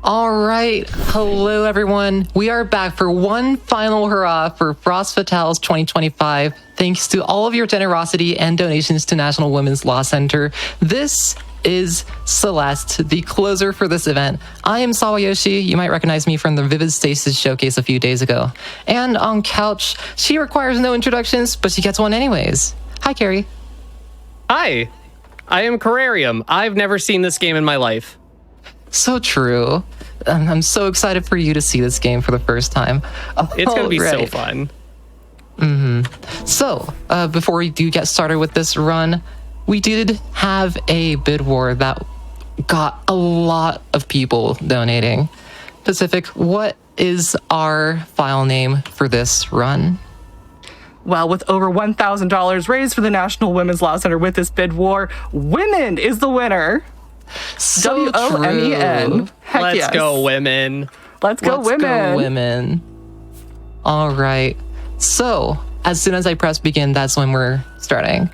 All right. Hello, everyone. We are back for one final hurrah for Frost Fatales 2025. Thanks to all of your generosity and donations to National Women's Law Center. This is Celeste, the closer for this event. I am SawaYoshi. You might recognize me from the Vivid Stasis showcase a few days ago. And on couch, she requires no introductions, but she gets one anyways. Hi, Carrie. Hi. I am Carrarium. I've never seen this game in my life. So true. I'm so excited for you to see this game for the first time. It's going to be so fun. So, before we do get started with this run, we did have a bid war that got a lot of people donating. Pacific, what is our file name for this run? Well, with over $1,000 raised for the National Women's Law Center with this bid war, Women is the winner. So WOMEN. Heck Let's yes. go, women. Let's go, women. All right. So, as soon as I press begin, that's when we're starting.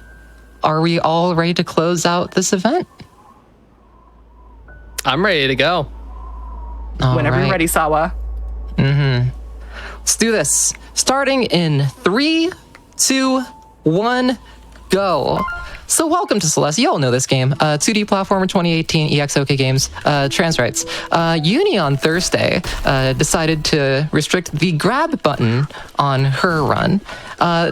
Are we all ready to close out this event? I'm ready to go. Whenever you're ready, Sawa. Let's do this. Starting in 3, 2, 1, go. So welcome to Celeste. You all know this game. 2D platformer 2018 EXOK Games. Trans rights. Uni on Thursday decided to restrict the grab button on her run.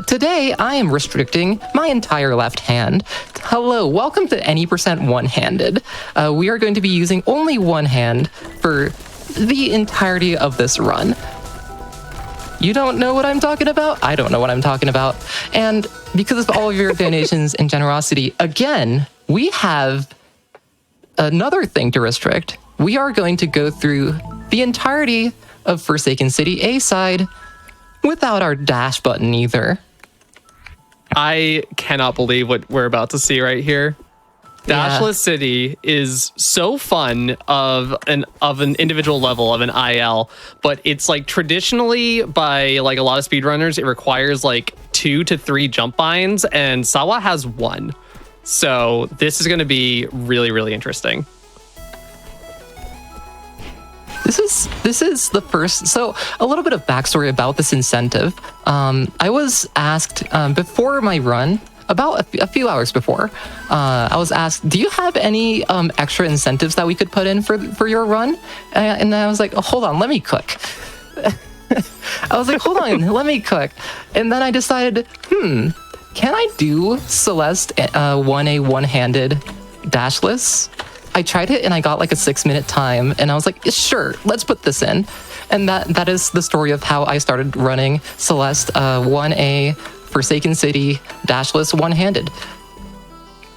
Today, I am restricting my entire left hand. Hello, welcome to Any Percent One-Handed. We are going to be using only one hand for the entirety of this run. You don't know what I'm talking about? I don't know what I'm talking about. And because of all of your donations and generosity, again, we have another thing to restrict. We are going to go through the entirety of Forsaken City A-side without our dash button either. I cannot believe what we're about to see right here. Dashless City is so fun of an individual level of an IL, but it's like traditionally by like a lot of speedrunners, it requires like 2 to 3 jump binds, and Sawa has 1. So this is going to be really, really interesting. This is the first. So a little bit of backstory about this incentive. I was asked before my run. About a few hours before, I was asked, do you have any extra incentives that we could put in for your run? And I was like, oh, hold on, let me cook. I was like, hold on, let me cook. And then I decided, can I do Celeste 1A one-handed dashless? I tried it and I got like a 6-minute time and I was like, sure, let's put this in. And that is the story of how I started running Celeste 1A Forsaken City dashless one-handed.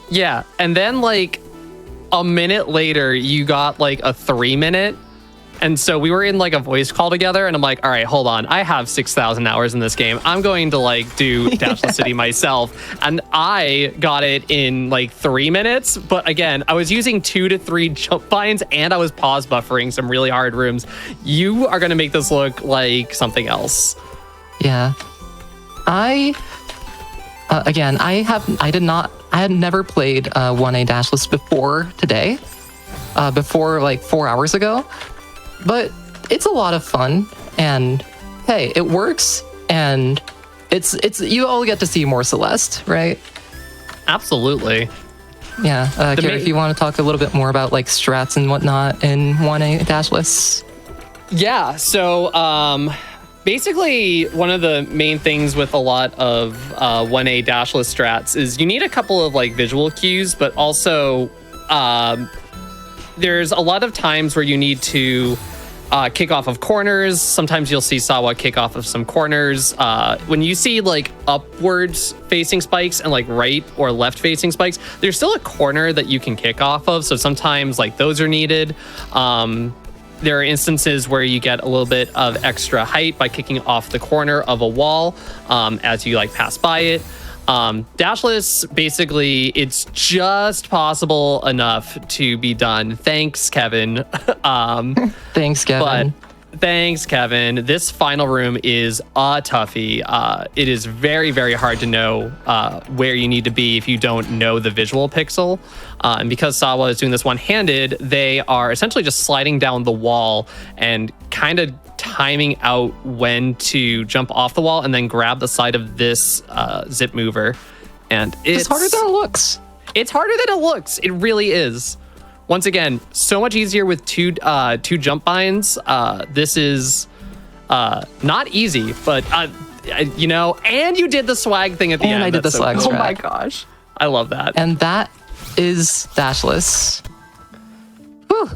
Yeah, and then like a minute later, you got like a 3-minute. And so we were in like a voice call together and I'm like, all right, hold on. I have 6,000 hours in this game. I'm going to like do Dashless City myself. And I got it in like 3 minutes. But again, I was using 2 to 3 jump binds and I was pause buffering some really hard rooms. You are going to make this look like something else. Yeah. I had never played 1A dashless before today, before like 4 hours ago, but it's a lot of fun and hey, it works and it's you all get to see more Celeste, right? Absolutely. Yeah. Gary, if you want to talk a little bit more about like strats and whatnot in 1A dashless. Yeah. So, basically, one of the main things with a lot of 1A dashless strats is you need a couple of like visual cues, but also there's a lot of times where you need to kick off of corners. Sometimes you'll see Sawa kick off of some corners. When you see like upwards facing spikes and like right or left facing spikes, there's still a corner that you can kick off of. So sometimes like those are needed. There are instances where you get a little bit of extra height by kicking off the corner of a wall as you like pass by it. Dashless, basically, it's just possible enough to be done. Thanks, Kevin. Thanks, Kevin. Thanks, Kevin. This final room is a toughie. It is very, very hard to know where you need to be if you don't know the visual pixel. And because Sawa is doing this one-handed, they are essentially just sliding down the wall and kind of timing out when to jump off the wall and then grab the side of this zip mover. And It's harder than it looks. It's harder than it looks. It really is. Once again, so much easier with two jump binds. This is not easy, but you know, and you did the swag thing at the end. And I did the swag Oh strat. my gosh. I love that. And that is dashless. Whew.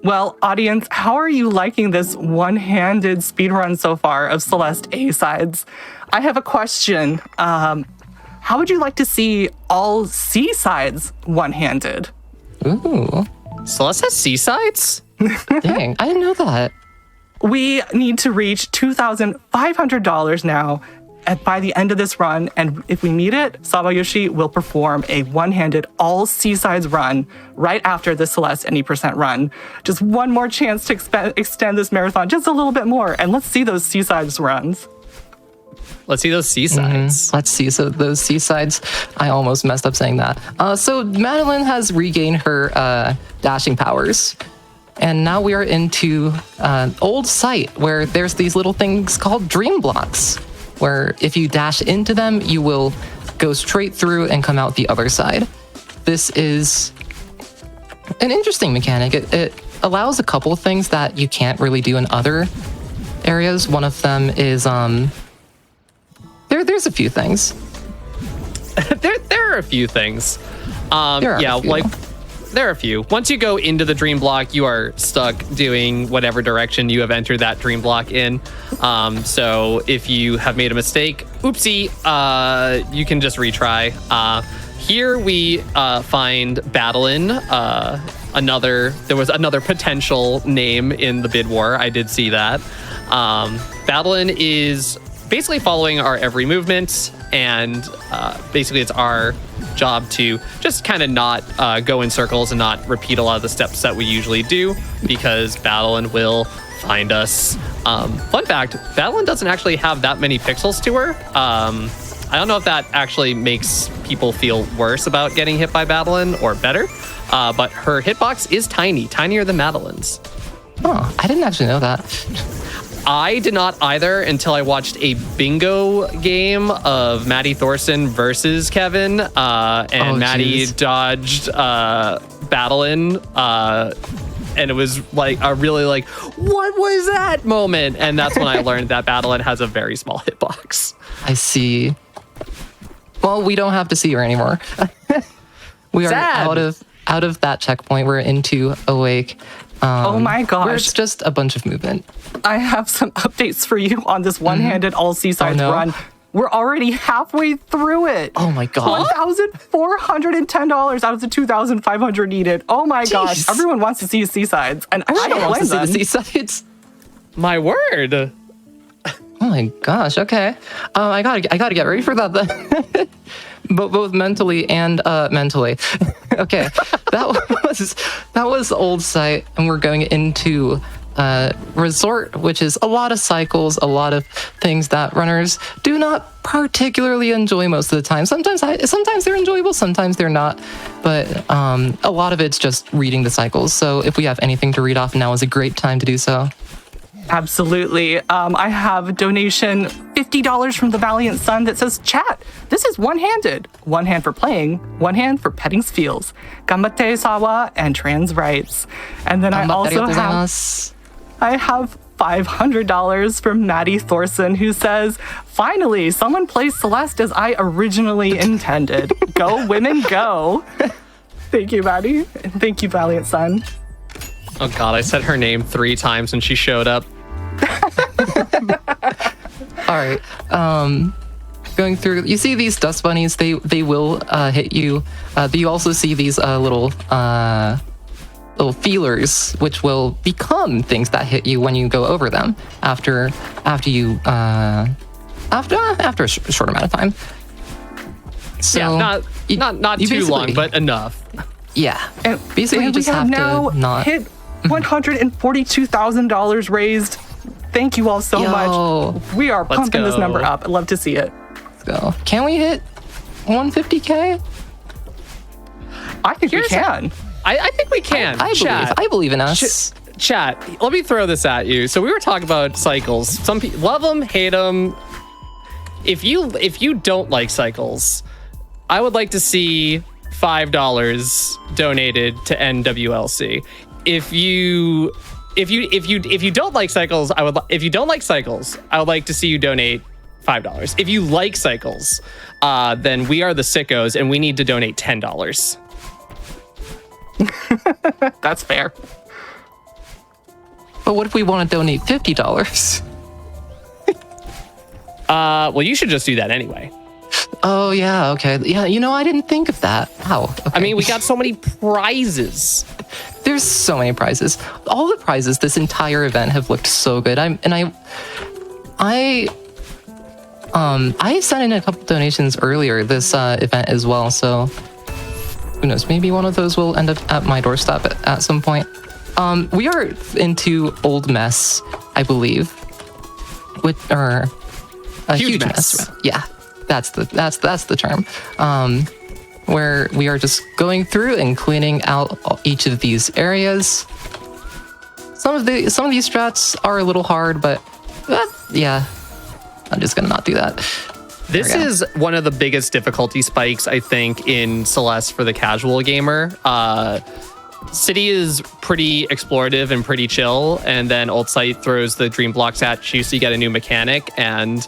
Well, audience, how are you liking this one-handed speedrun so far of Celeste A-sides? I have a question. How would you like to see all C-sides one-handed? Ooh. Celeste has C-sides? Dang, I didn't know that. We need to reach $2,500 now by the end of this run, and if we meet it, SawaYoshi will perform a one-handed all C-sides run right after the Celeste any% run. Just one more chance to extend this marathon just a little bit more, and let's see those C-sides runs. Let's see those C-sides. Let's see. So those C-sides, I almost messed up saying that. So Madeline has regained her dashing powers. And now we are into an old site where there's these little things called dream blocks, where if you dash into them, you will go straight through and come out the other side. This is an interesting mechanic. It allows a couple of things that you can't really do in other areas. One of them is there's a few things. There are a few things. There are a few. There are a few. Once you go into the dream block, you are stuck doing whatever direction you have entered that dream block in. So if you have made a mistake, oopsie, you can just retry. Here we find Battlein. There was another potential name in the bid war. I did see that. Battlein is basically following our every movement, and basically it's our job to just kind of not go in circles and not repeat a lot of the steps that we usually do, because Battlein will find us. Fun fact, Battlein doesn't actually have that many pixels to her. I don't know if that actually makes people feel worse about getting hit by Battlein or better, but her hitbox is tiny, tinier than Madeline's. Oh, I didn't actually know that. I did not either until I watched a bingo game of Maddie Thorson versus Kevin, and Maddie dodged Battlein, and it was like a really like, what was that moment? And that's when I learned that Battlein has a very small hitbox. I see. Well, we don't have to see her anymore. We are out of that checkpoint. We're into Awake. Oh my gosh. Where it's just a bunch of movement. I have some updates for you on this one-handed all C-sides run. We're already halfway through it. Oh my god. $1,410 out of the $2,500 needed. Oh my gosh. Everyone wants to see C-sides, and I don't want to see blame the them. C-sides. My word. Oh my gosh. Okay. I gotta get ready for that then. Both mentally and mentally. Okay. That was old site, and we're going into resort, which is a lot of cycles, a lot of things that runners do not particularly enjoy most of the time. Sometimes they're enjoyable, sometimes they're not, but a lot of it's just reading the cycles. So if we have anything to read off, now is a great time to do so. Absolutely. I have a donation, $50 from the Valiant Sun that says, chat, this is one-handed. One hand for playing, one hand for petting feels. Ganbatte Sawa and trans rights. And then I have $500 from Maddie Thorson, who says, finally, someone plays Celeste as I originally intended. Go women, go. Thank you, Maddie. And thank you, Valiant Sun. Oh god, I said her name 3 times when she showed up. All right. Going through, you see these dust bunnies, they will hit you. You also see these little feelers, which will become things that hit you when you go over them after a short amount of time. So yeah, not too long, but enough. Yeah. And basically, you just have to not hit $142,000 raised Thank you all so Yo. much. We are pumping this number up. I'd love to see it. Let's go. Can we hit 150K? I think we can. I think we can. I believe in us. Chat, let me throw this at you. So we were talking about cycles. Some people love them, hate them. If you don't like cycles, I would like to see $5 donated to NWLC. If you don't like cycles, I would like to see you donate $5. If you like cycles, then we are the sickos and we need to donate $10. That's fair. But what if we want to donate $50? Well, you should just do that anyway. Oh, yeah, okay. Yeah, I didn't think of that. Wow. Okay. I mean, we got so many prizes. There's so many prizes. All the prizes this entire event have looked so good. I sent in a couple donations earlier this event as well, so who knows, maybe one of those will end up at my doorstep at some point. We are into old mess, I believe, or a huge mess. Yeah, that's the term. Where we are just going through and cleaning out each of these areas. Some of these strats are a little hard, but yeah, I'm just gonna not do that. This is one of the biggest difficulty spikes, I think, in Celeste for the casual gamer. City is pretty explorative and pretty chill, and then Old Site throws the dream blocks at you, so you get a new mechanic. And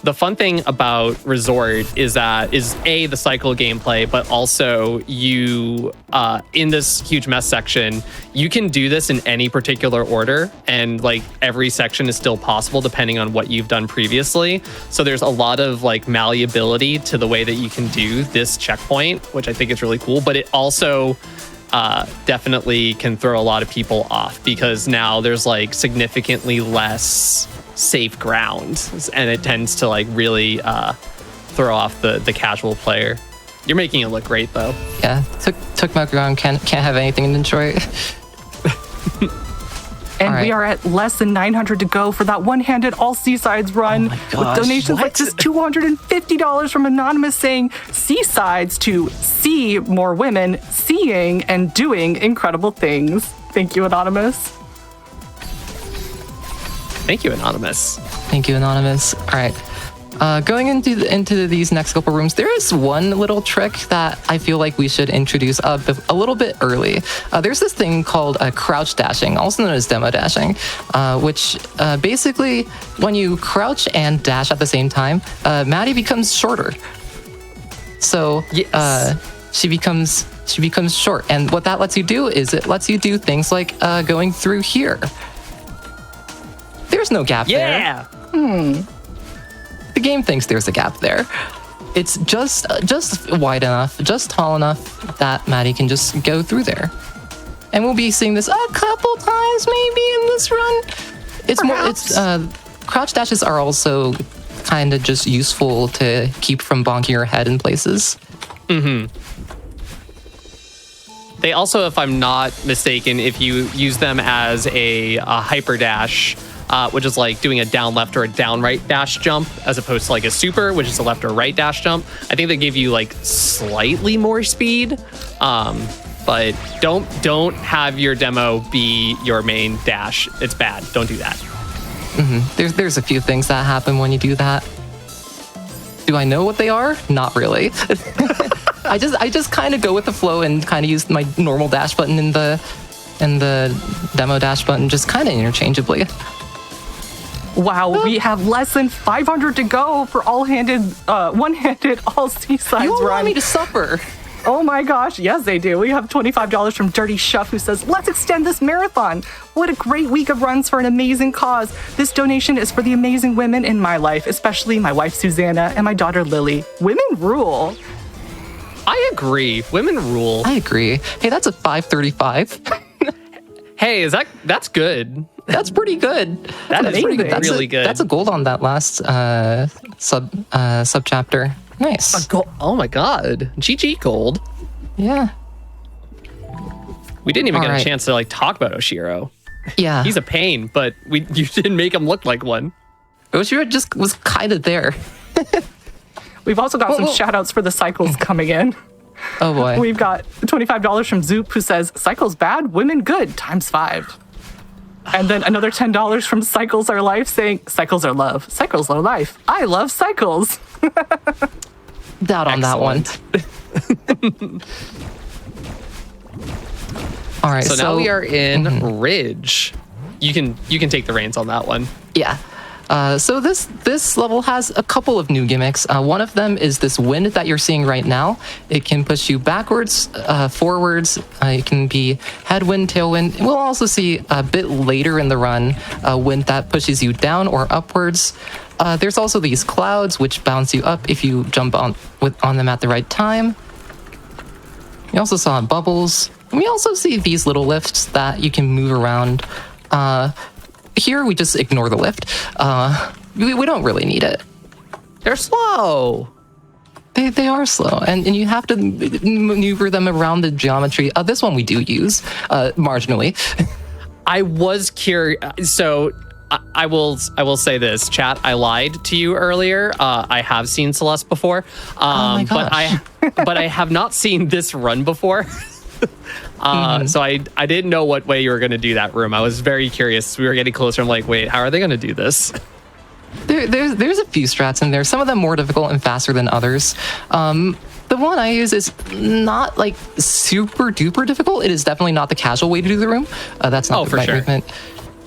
the fun thing about Resort is A, the cycle gameplay, but also you, in this huge mess section, you can do this in any particular order, and like every section is still possible depending on what you've done previously. So there's a lot of like malleability to the way that you can do this checkpoint, which I think is really cool, but it also definitely can throw a lot of people off because now there's like significantly less safe ground, and it tends to like really throw off the casual player. You're making it look great though. Yeah, took my ground. Can't have anything in Detroit. And we are at less than 900 to go for that one-handed all Seasides run. Oh my gosh, with donations like this $250 from Anonymous saying Seasides to see more women seeing and doing incredible things. Thank you, Anonymous. Thank you, Anonymous. Thank you, Anonymous. All right. Going into these next couple rooms, there is one little trick that I feel like we should introduce a little bit early. There's this thing called crouch dashing, also known as demo dashing, which basically when you crouch and dash at the same time, Maddie becomes shorter. So she becomes short, and what that lets you do is it lets you do things like going through here. There's no gap there. The game thinks there's a gap there. It's just wide enough, just tall enough that Maddie can just go through there. And we'll be seeing this a couple times maybe in this run. Crouch dashes are also kind of just useful to keep from bonking your head in places. Mm-hmm. They also, if I'm not mistaken, if you use them as a hyper dash, which is like doing a down left or a down right dash jump, as opposed to like a super, which is a left or right dash jump. I think they give you like slightly more speed, but don't have your demo be your main dash. It's bad. Don't do that. Mm-hmm. There's a few things that happen when you do that. Do I know what they are? Not really. I just kind of go with the flow and kind of use my normal dash button and the demo dash button just kind of interchangeably. Wow, we have less than 500 to go for one-handed all Seasides You run. want me to suffer? Oh my gosh, yes they do. We have $25 from Dirty Shuff who says, let's extend this marathon. What a great week of runs for an amazing cause. This donation is for the amazing women in my life, especially my wife Susanna and my daughter Lily. Women rule. I agree. Women rule. I agree. Hey, that's a 535. Hey, that's good. That's pretty good. That is pretty good. Really good. That's a gold on that last sub chapter. Nice. Oh my god. GG gold. Yeah. We didn't even get All a right. chance to like talk about Oshiro. Yeah. He's a pain, but you didn't make him look like one. I wish you just was kind of there. We've also got some shout outs for the cycles coming in. Oh boy. We've got $25 from Zoop, who says, cycles bad, women good, ×5. And then another $10 from Cycles Are Life, saying, cycles are love, cycles are life. I love cycles. Doubt on that one. All right. So now we are in Ridge. You can take the reins on that one. Yeah. So this level has a couple of new gimmicks. One of them is this wind that you're seeing right now. It can push you backwards, forwards. It can be headwind, tailwind. We'll also see a bit later in the run wind that pushes you down or upwards. There's also these clouds which bounce you up if you jump on them at the right time. We also saw bubbles. And we also see these little lifts that you can move around. Here, we just ignore the lift. We don't really need it. They're slow. They are slow, and you have to maneuver them around the geometry. This one we do use, marginally. I was curious. So I will say this, chat. I lied to you earlier. I have seen Celeste before, Oh my gosh. but I have not seen this run before. So I didn't know what way you were going to do that room. I was very curious. We were getting closer. I'm like, wait, how are they going to do this? There's a few strats in there. Some of them more difficult and faster than others. The one I use is not like super duper difficult. It is definitely not the casual way to do the room. That's not the right movement.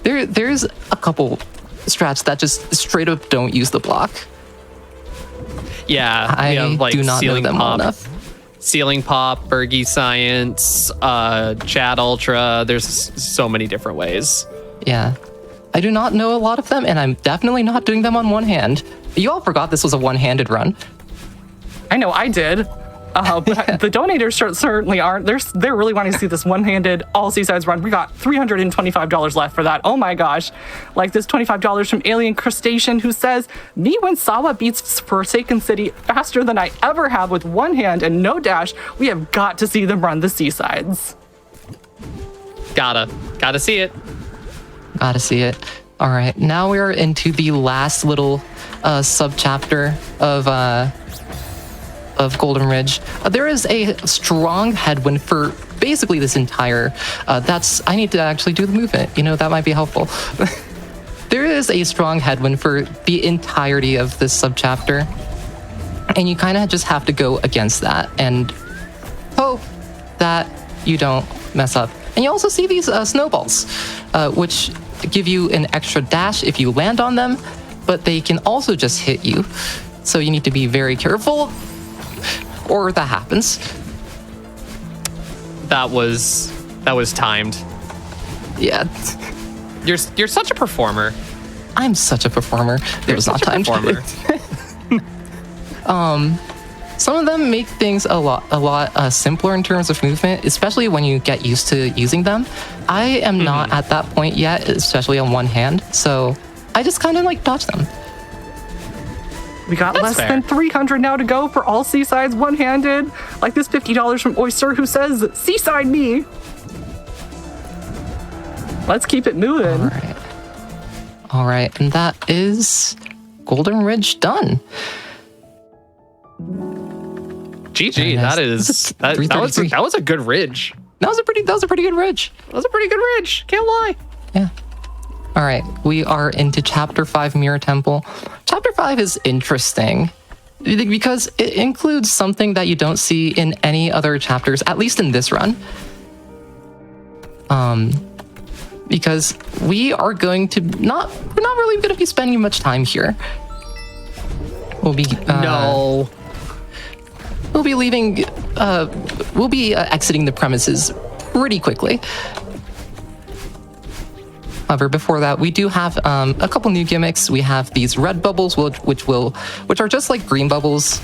There's a couple strats that just straight up don't use the block. Yeah, I like do not know them well pop. enough. Ceiling Pop, Bergy Science, Chat Ultra. There's so many different ways. Yeah. I do not know a lot of them, and I'm definitely not doing them on one hand. You all forgot this was a one-handed run. I know I did. But the donators certainly aren't. They're really wanting to see this one-handed all seasides run. We got $325 left for that. Oh my gosh. Like this $25 from Alien Crustacean, who says, me when Sawa beats Forsaken City faster than I ever have with one hand and no dash. We have got to see them run the seasides. Gotta see it. Gotta see it. All right, now we're into the last little sub-chapter of Golden Ridge. There is a strong headwind for basically this entire, I need to actually do the movement. That might be helpful. There is a strong headwind for the entirety of this subchapter, and you kind of just have to go against that and hope that you don't mess up. And you also see these snowballs, which give you an extra dash if you land on them, but they can also just hit you. So you need to be very careful, or that happens. That was timed. Yeah. You're such a performer. I'm such a performer. It was not timed. Some of them make things a lot simpler in terms of movement, especially when you get used to using them. I am not at that point yet, especially on one hand, so I just kind of like dodge them. We got less than 300 now to go for all seasides one-handed. Like this $50 from Oyster, who says, seaside me. Let's keep it moving. All right, and that is Golden Ridge done. GG, nice. that was a good ridge. That was a pretty good ridge. That was a pretty good ridge. Can't lie. Yeah. All right, we are into Chapter 5, Mirror Temple. Chapter 5 is interesting because it includes something that you don't see in any other chapters, at least in this run. Because we are going to we're not really going to be spending much time here. We'll be We'll be leaving. We'll be exiting the premises pretty quickly. However, before that, we do have a couple new gimmicks. We have these red bubbles, which are just like green bubbles.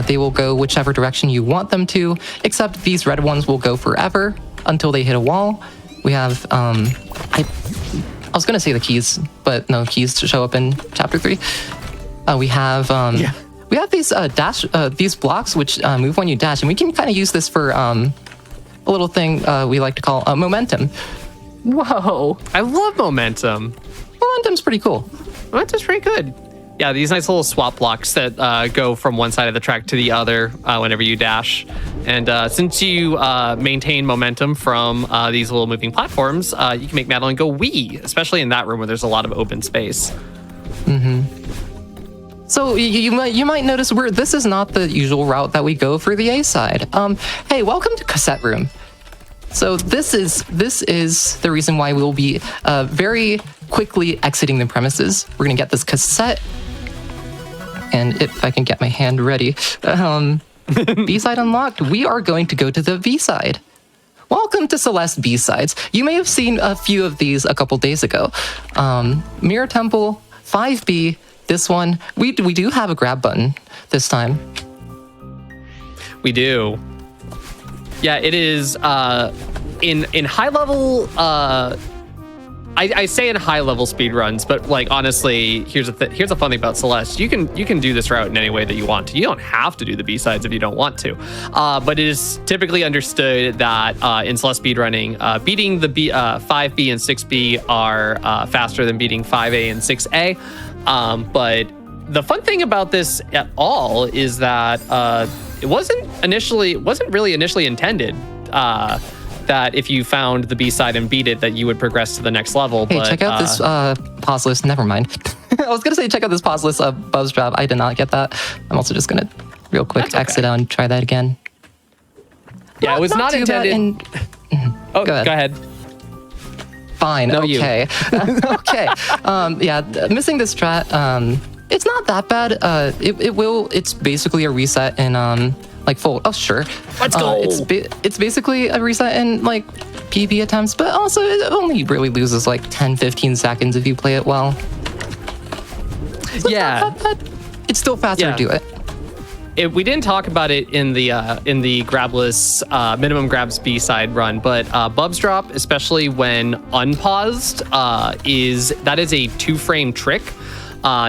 They will go whichever direction you want them to, except these red ones will go forever until they hit a wall. We have, I was gonna say the keys, but no, keys to show up in Chapter 3. We have these blocks which move when you dash, and we can kind of use this for a little thing we like to call momentum. Whoa. I love momentum. Momentum's pretty cool. Momentum's pretty good. Yeah, these nice little swap blocks that go from one side of the track to the other whenever you dash. And since you maintain momentum from these little moving platforms, you can make Madeline go wee, especially in that room where there's a lot of open space. So you might notice this is not the usual route that we go for the A side. Hey, welcome to Cassette Room. So this is the reason why we'll be very quickly exiting the premises. We're gonna get this cassette, and if I can get my hand ready, B-side unlocked. We are going to go to the B-side. Welcome to Celeste B-sides. You may have seen a few of these a couple days ago. Mirror Temple, 5B. This one, we do have a grab button this time. We do. Yeah, it is in high level. I say in high level speed runs, but like honestly, here's a fun thing about Celeste. You can do this route in any way that you want to. You don't have to do the B sides if you don't want to. But it is typically understood that in Celeste speedrunning, beating the 5B and 6B are faster than beating 5A and 6A. But the fun thing about this at all is that it wasn't really initially intended that if you found the B-side and beat it, that you would progress to the next level. Hey, but, check out this pause list. Never mind. I was going to say check out this pause list of Buzz Drop. I did not get that. I'm also just going to real quick exit out and try that again. Yeah, it was not intended. Oh, go ahead. Fine. No, okay. Okay. Yeah, missing this strat. It's not that bad. It's basically a reset in like full. Oh sure. Let's go. It's basically a reset in like PB attempts, but also it only really loses like 10-15 seconds if you play it well. So yeah. It's still faster to do it. We didn't talk about it in the grabless minimum grabs B-side run, but Bubs Drop, especially when unpaused, is a 2-frame trick.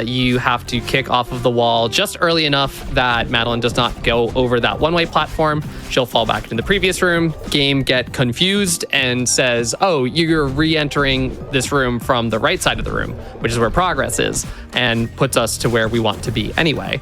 You have to kick off of the wall just early enough that Madeline does not go over that one-way platform. She'll fall back into the previous room. Game get confused and says, oh, you're re-entering this room from the right side of the room, which is where progress is, and puts us to where we want to be anyway.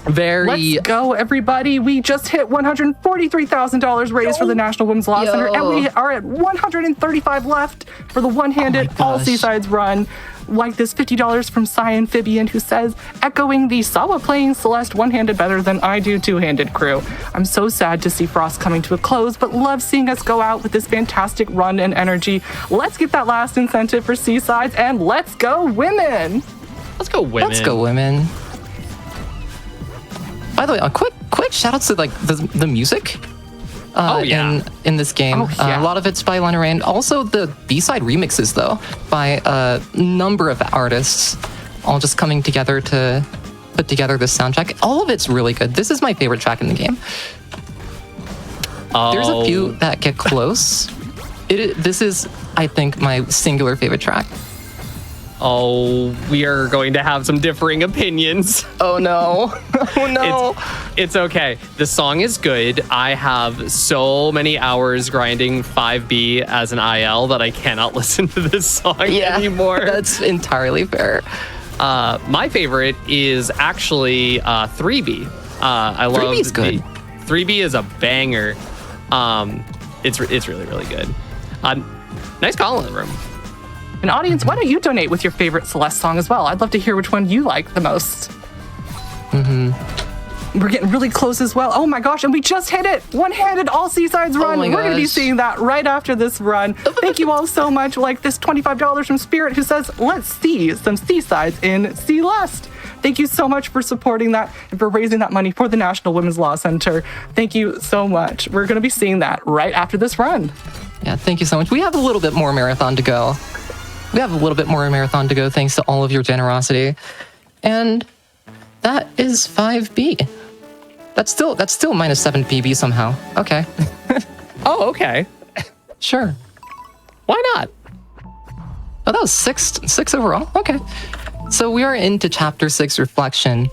Let's go, everybody. We just hit $143,000 raised for the National Women's Law Center, and we are at 135 left for the one-handed all Seasides run. Like this $50 from Sciamphibian, who says, echoing the Sawa playing Celeste one-handed better than I do two-handed crew. I'm so sad to see Frost coming to a close, but love seeing us go out with this fantastic run and energy. Let's get that last incentive for Seasides, and let's go women! Let's go women. Let's go women. By the way, a quick shout out to like the music in this game. A lot of it's by Lana Ray, and also the B-side remixes though by a number of artists, all just coming together to put together this soundtrack. All of it's really good. This is my favorite track in the game. There's a few that get close. This is, I think, my singular favorite track. Oh, we are going to have some differing opinions. Oh no. Oh no. It's okay. The song is good. I have so many hours grinding 5B as an IL that I cannot listen to this song anymore. That's entirely fair. My favorite is actually 3B. I love 3B's good. 3B is a banger. It's really, really good. Nice call in the room. And audience, why don't you donate with your favorite Celeste song as well? I'd love to hear which one you like the most. We're getting really close as well. Oh my gosh, and we just hit it. One-handed all Seasides run. We're going to be seeing that right after this run. Thank you all so much. Like this $25 from Spirit, who says, let's see some Seasides in Celeste. Thank you so much for supporting that and for raising that money for the National Women's Law Center. Thank you so much. We're going to be seeing that right after this run. Yeah, thank you so much. We have a little bit more marathon to go. Thanks to all of your generosity. And that is 5B. That's still minus 7 PB somehow. Okay. Oh, okay. Sure. Why not? Oh, that was six overall. Okay. So we are into chapter 6 reflection.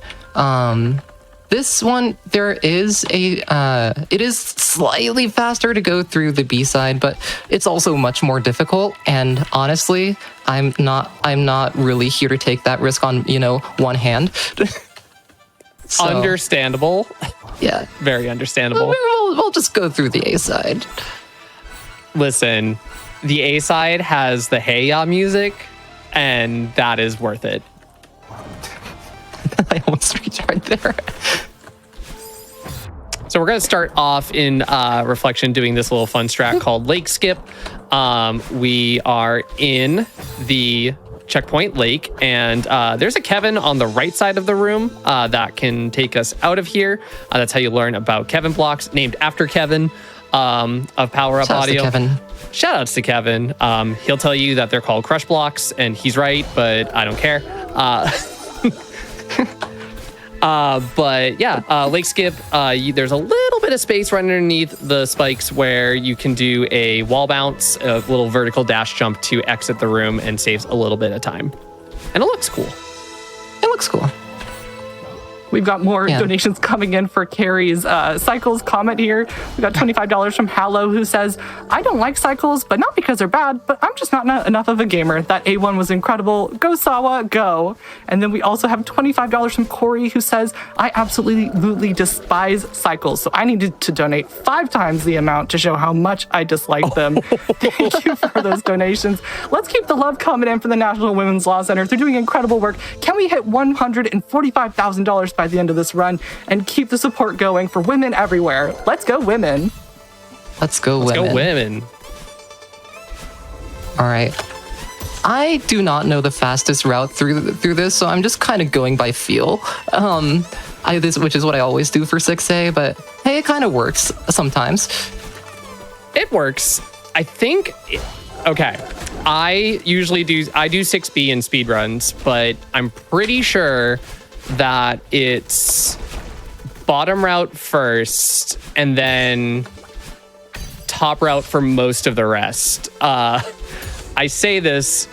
This one, there is it is slightly faster to go through the B side, but it's also much more difficult. And honestly, I'm not really here to take that risk on, one hand. So, Understandable. Yeah. Very understandable. We'll just go through the A side. Listen, the A side has the Hey Ya music, and that is worth it. I almost reached right there. So we're going to start off in Reflection doing this little fun strat called Lake Skip. We are in the checkpoint lake, and there's a Kevin on the right side of the room that can take us out of here. That's how you learn about Kevin blocks, named after Kevin of Power Up Audio. Kevin. Shout outs to Kevin. He'll tell you that they're called crush blocks, and he's right, but I don't care. But yeah, Lake Skip, there's a little bit of space right underneath the spikes where you can do a wall bounce, a little vertical dash jump to exit the room, and saves a little bit of time. And it looks cool. It looks cool. We've got more donations coming in for Carrie's cycles comment here. We got $25 from Hallow, who says, I don't like cycles, but not because they're bad, but I'm just not enough of a gamer. That A1 was incredible. Go Sawa, go. And then we also have $25 from Corey, who says, I absolutely despise cycles, so I needed to donate 5 times the amount to show how much I dislike them. Thank you for those donations. Let's keep the love coming in for the National Women's Law Center. They're doing incredible work. Can we hit $145,000 by the end of this run and keep the support going for women everywhere? Let's go women. Let's go women. All right. I do not know the fastest route through this, so I'm just kind of going by feel. Which is what I always do for 6A, but hey, it kind of works sometimes. It works. I think. Okay. I do 6B in speedruns, but I'm pretty sure that it's bottom route first and then top route for most of the rest. I say this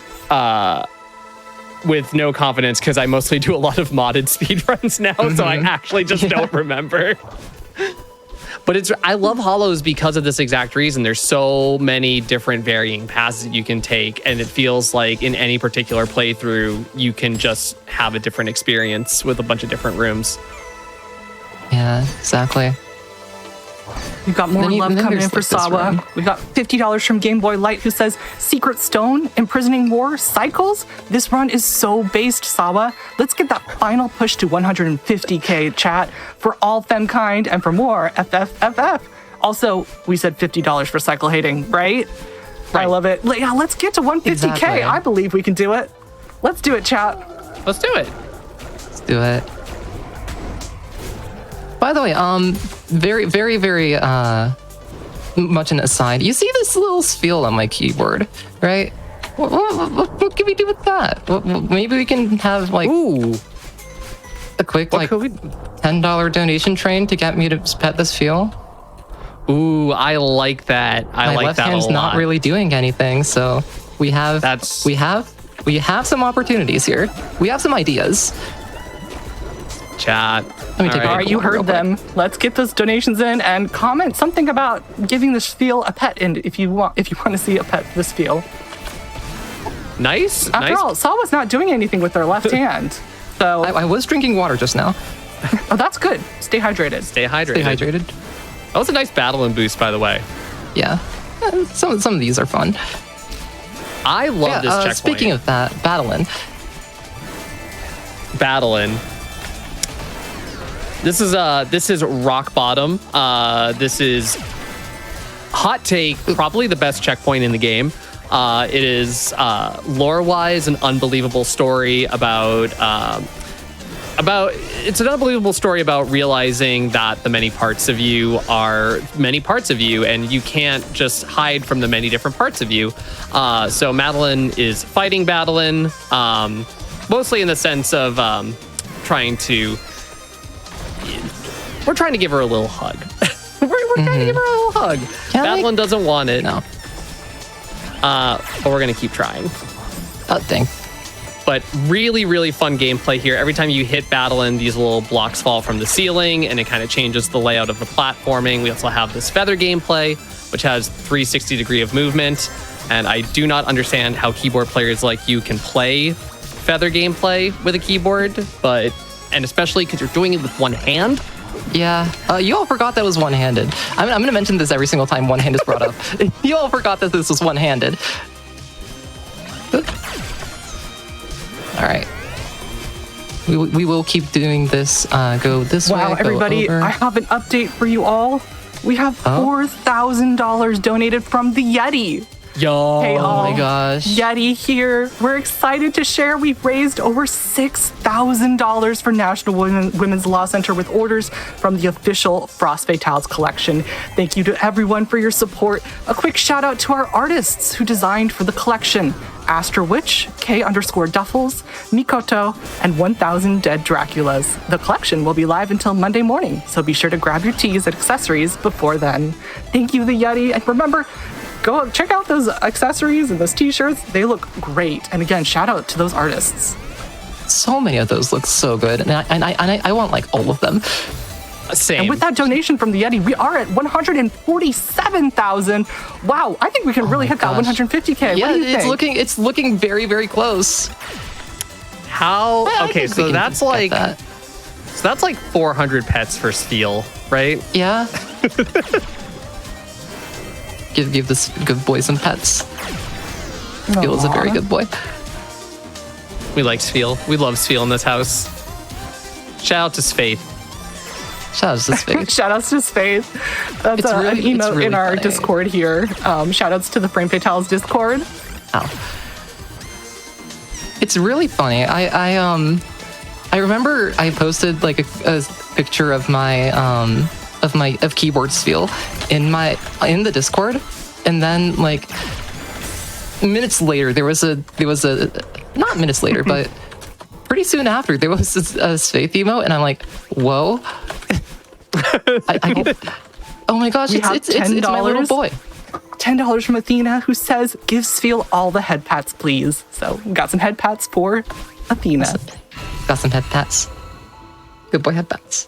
with no confidence because I mostly do a lot of modded speedruns now, so I actually just don't remember. But I love Hollows because of this exact reason. There's so many different varying paths that you can take, and it feels like in any particular playthrough, you can just have a different experience with a bunch of different rooms. Yeah, exactly. We've got more love coming in for Sawa. We got $50 from Game Boy Light, who says, Secret Stone, Imprisoning War, Cycles? This run is so based, Sawa. Let's get that final push to 150K, chat, for all femkind and for more FFFF. Also, we said $50 for cycle hating, right? I love it. Yeah, let's get to 150K. Exactly. I believe we can do it. Let's do it, chat. Let's do it. Let's do it. By the way, very, very, very much an aside. You see this little spiel on my keyboard, right? What can we do with that? Maybe we can have like a quick $10 donation train to get me to pet this feel. Ooh, I like that. My left hand's not really doing anything, so we have some opportunities here. We have some ideas. Chat. All right, you heard them. Let's get those donations in and comment something about giving this feel a pet in if you want to see a pet this feel. Nice. After all, Sawa's not doing anything with their left hand. So I was drinking water just now. Oh, that's good. Stay hydrated. Stay hydrated. That was a nice battling boost, by the way. Yeah. Some of these are fun. I love this checkpoint. Speaking of that, battling. This is rock bottom. This is hot take, probably the best checkpoint in the game. It is lore-wise an unbelievable story about it's an unbelievable story about realizing that the many parts of you are many parts of you, and you can't just hide from the many different parts of you. So Madeline is fighting Badeline, mostly in the sense of trying to give her a little hug. we're trying to give her a little hug. Badeline doesn't want it. No. But we're gonna keep trying. Oh, dang. But really, really fun gameplay here. Every time you hit battle in, these little blocks fall from the ceiling, and it kind of changes the layout of the platforming. We also have this feather gameplay, which has 360 degree of movement. And I do not understand how keyboard players like you can play feather gameplay with a keyboard, and especially because you're doing it with one hand. Yeah, you all forgot that was one-handed. I'm going to mention this every single time one hand is brought up. You all forgot that this was one-handed. All right. We will keep doing this. Go this way. Wow, everybody, over. I have an update for you all. We have $4,000 donated from the Yeti. Yo. Hey, Oh my gosh. Yeti here. We're excited to share we've raised over $6,000 for National Women's Law Center with orders from the official Frost Fatales collection. Thank you to everyone for your support. A quick shout out to our artists who designed for the collection. Astra Witch, K_Duffels, Mikoto, and 1000 Dead Draculas. The collection will be live until Monday morning, so be sure to grab your teas and accessories before then. Thank you, the Yeti, and remember, go check out those accessories and those t-shirts. They look great. And again, shout out to those artists. So many of those look so good, and I want like all of them. Same. And with that donation from the Yeti, we are at 147,000. Wow, I think we can really hit that gosh. 150K. Yeah, What do you think? it's looking very, very close. How? I Okay, think so we can that's get like that. 400 pets for Steel, right? Yeah. give this good boy some pets. Steel is a very Aw. good boy. We like Steel. We love Steel in this house. Shout out to Spade. Shout out to Space. Shout outs to Space. That's It's an really- it's emote really in our funny. Discord here. Shout outs to the Frame Fatales Discord. Ow. It's really funny. I remember I posted like a picture of my keyboard Steel in the Discord, and then like minutes later there was a not minutes later but pretty soon after there was a Faith emote, and I'm like, whoa. Oh my gosh, We have it's my little $10. boy. $10 from Athena, who says, give Sfeel all the head pats, please. So we got some head pats for Athena. Got some head pats. Good boy head pats.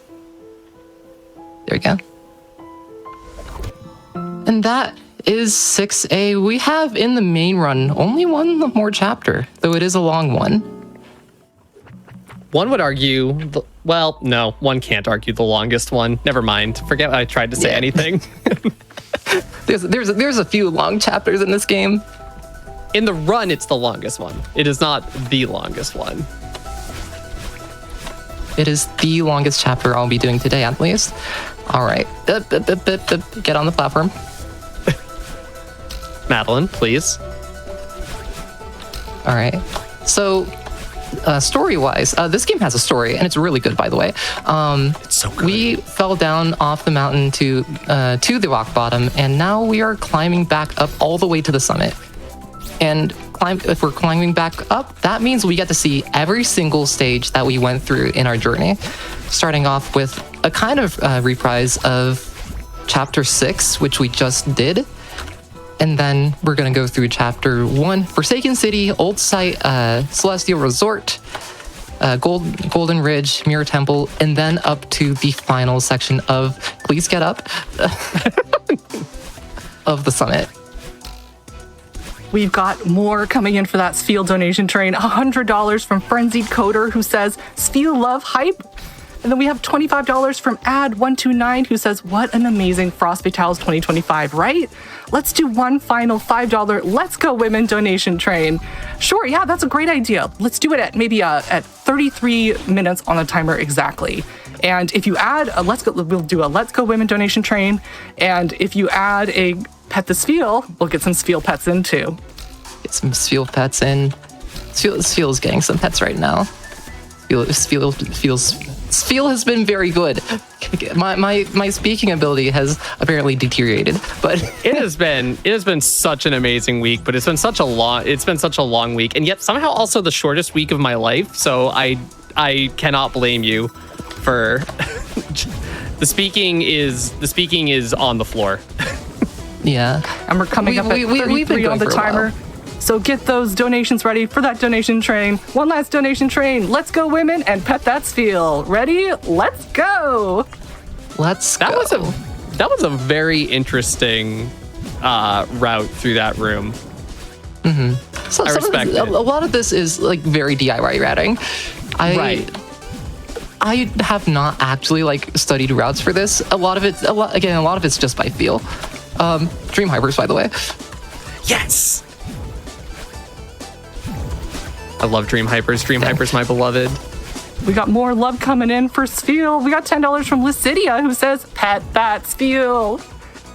There we go. And that is 6A. We have in the main run only one more chapter, though it is a long one. One would argue, well, no, one can't argue the longest one. Never mind. Forget I tried to say Yeah. anything. There's a few long chapters in this game. In the run, it's the longest one. It is not the longest one. It is the longest chapter I'll be doing today, at least. All right. Get on the platform. Madeline, please. All right. So, story-wise, this game has a story, and it's really good, by the way. It's so good. We fell down off the mountain to the rock bottom, and now we are climbing back up all the way to the summit. And if we're climbing back up, that means we get to see every single stage that we went through in our journey, starting off with a kind of reprise of Chapter 6, which we just did. And then we're going to go through Chapter 1, Forsaken City, Old Site, Celestial Resort, Golden Ridge, Mirror Temple, and then up to the final section of Please Get Up of the summit. We've got more coming in for that Sfeel donation train. $100 from Frenzied Coder, who says, Sfeel love hype. And then we have $25 from Ad129, who says, what an amazing Frost Fatales 2025, right? Let's do one final $5 Let's Go Women donation train. Sure, yeah, that's a great idea. Let's do it at maybe at 33 minutes on the timer exactly. And if you add we'll do a Let's Go Women donation train. And if you add a Pet the Sfeel, we'll get some Sfeel pets in too. Get some Sfeel pets in. Sfeel is getting some pets right now. Sfeel has been very good. My speaking ability has apparently deteriorated, but It has been such an amazing week, but it's been such a long week, and yet somehow also the shortest week of my life. So I cannot blame you for the speaking is on the floor. yeah. And we're coming up at 33 we've been on going the for a while. timer. So get those donations ready for that donation train. One last donation train. Let's go, women, and pet that Sfeel. Ready? Let's go. Let's That go. was a very interesting route through that room. So, I respect it. A lot of this is like very DIY routing. Right. I have not actually like studied routes for this. A lot of it's just by feel. Dream Hypers, by the way. Yes. I love Dream Hypers. Dream Hypers, my beloved. We got more love coming in for Sfeel. We got $10 from Lucidia, who says, pet that Sfeel.